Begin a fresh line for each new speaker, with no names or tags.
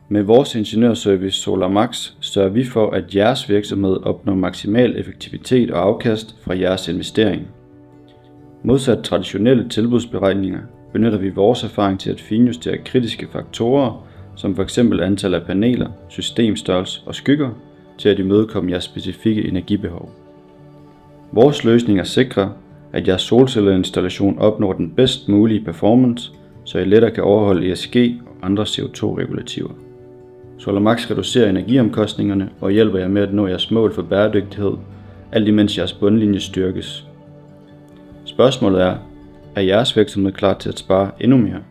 Med vores ingeniørservice SolarMax sørger vi for, at jeres virksomhed opnår maksimal effektivitet og afkast fra jeres investering. Modsat traditionelle tilbudsberegninger benytter vi vores erfaring til at finjustere kritiske faktorer, som f.eks. antal af paneler, systemstørrelse og skygger, til at imødekomme jeres specifikke energibehov. Vores løsninger sikrer, at jeres solcelleinstallation opnår den bedst mulige performance, så I lettere kan overholde ESG og andre CO2-regulativer. SolarMax reducerer energiomkostningerne og hjælper jer med at nå jeres mål for bæredygtighed, alt imens jeres bundlinje styrkes. Spørgsmålet er jeres virksomhed klar til at spare endnu mere?